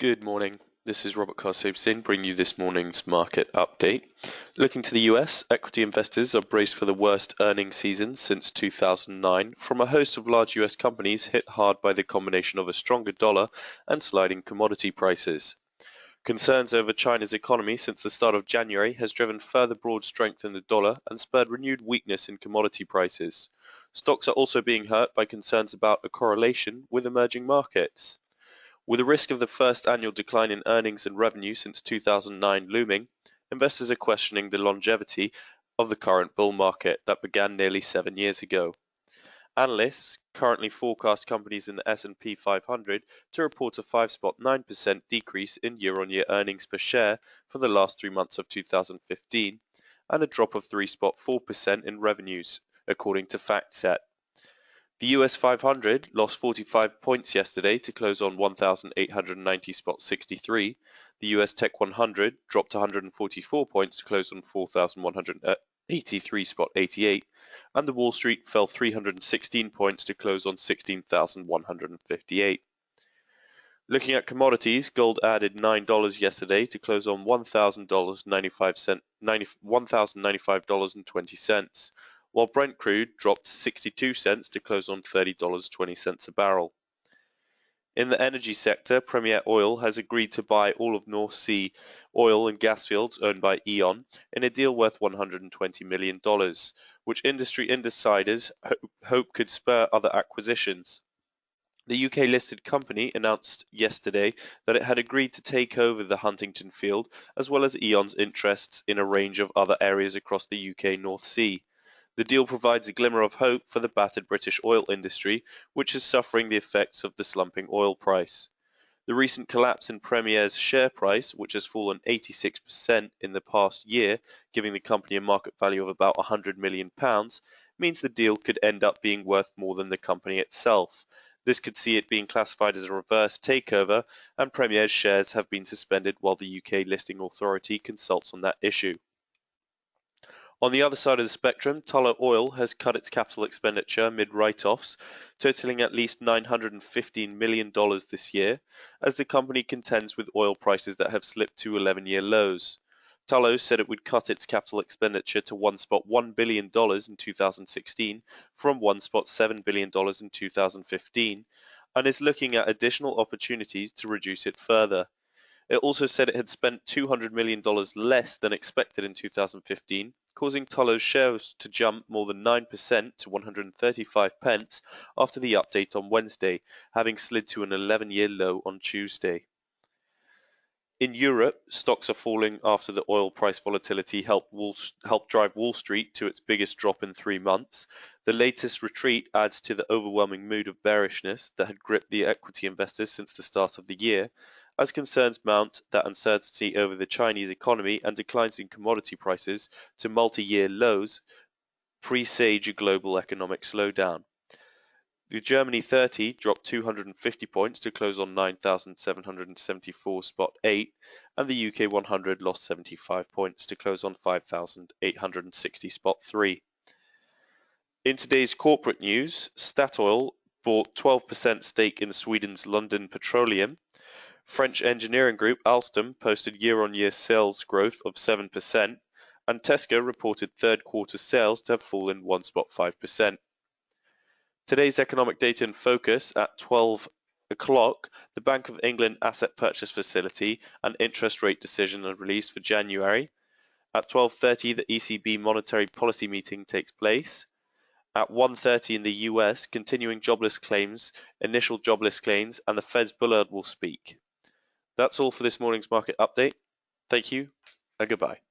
Good morning. This is Robert Kaars Sijpesteijn bringing you this morning's market update. Looking to the US, equity investors are braced for the worst earnings season since 2009 from a host of large US companies hit hard by the combination of a stronger dollar and sliding commodity prices. Concerns over China's economy since the start of January has driven further broad strength in the dollar and spurred renewed weakness in commodity prices. Stocks are also being hurt by concerns about a correlation with emerging markets. With the risk of the first annual decline in earnings and revenue since 2009 looming, investors are questioning the longevity of the current bull market that began nearly 7 years ago. Analysts currently forecast companies in the S&P 500 to report a 5.9% decrease in year-on-year earnings per share for the last 3 months of 2015 and a drop of 3.4% in revenues, according to FactSet. The US 500 lost 45 points yesterday to close on 1,890.63. The US Tech 100 dropped 144 points to close on 4,183.88. And the Wall Street fell 316 points to close on 16,158. Looking at commodities, gold added $9 yesterday to close on $1,095.20. While Brent crude dropped 62 cents to close on $30.20 a barrel. In the energy sector, Premier Oil has agreed to buy all of North Sea oil and gas fields owned by E.on in a deal worth $120 million, which industry insiders hope could spur other acquisitions. The UK-listed company announced yesterday that it had agreed to take over the Huntington field as well as E.on's interests in a range of other areas across the UK North Sea. The deal provides a glimmer of hope for the battered British oil industry, which is suffering the effects of the slumping oil price. The recent collapse in Premier's share price, which has fallen 86% in the past year, giving the company a market value of about £100 million, means the deal could end up being worth more than the company itself. This could see it being classified as a reverse takeover, and Premier's shares have been suspended while the UK listing authority consults on that issue. On the other side of the spectrum, Tullow Oil has cut its capital expenditure amid write-offs, totaling at least $915 million this year, as the company contends with oil prices that have slipped to 11-year lows. Tullow said it would cut its capital expenditure to $1.1 billion in 2016 from $1.7 billion in 2015, and is looking at additional opportunities to reduce it further. It also said it had spent $200 million less than expected in 2015, causing Tullow's shares to jump more than 9% to 135 pence after the update on Wednesday, having slid to an 11-year low on Tuesday. In Europe, stocks are falling after the oil price volatility helped drive Wall Street to its biggest drop in 3 months. The latest retreat adds to the overwhelming mood of bearishness that had gripped the equity investors since the start of the year, as concerns mount that uncertainty over the Chinese economy and declines in commodity prices to multi-year lows presage a global economic slowdown. The Germany 30 dropped 250 points to close on 9,774.8, and the UK 100 lost 75 points to close on 5,860.3. In today's corporate news, Statoil bought 12% stake in Sweden's London Petroleum. French engineering group Alstom posted year-on-year sales growth of 7%, and Tesco reported third quarter sales to have fallen 1.5%. Today's economic data in focus at 12 o'clock, the Bank of England asset purchase facility and interest rate decision are released for January. At 12:30, the ECB monetary policy meeting takes place. At 1:30 in the US, continuing jobless claims, initial jobless claims, and the Fed's Bullard will speak. That's all for this morning's market update. Thank you and goodbye.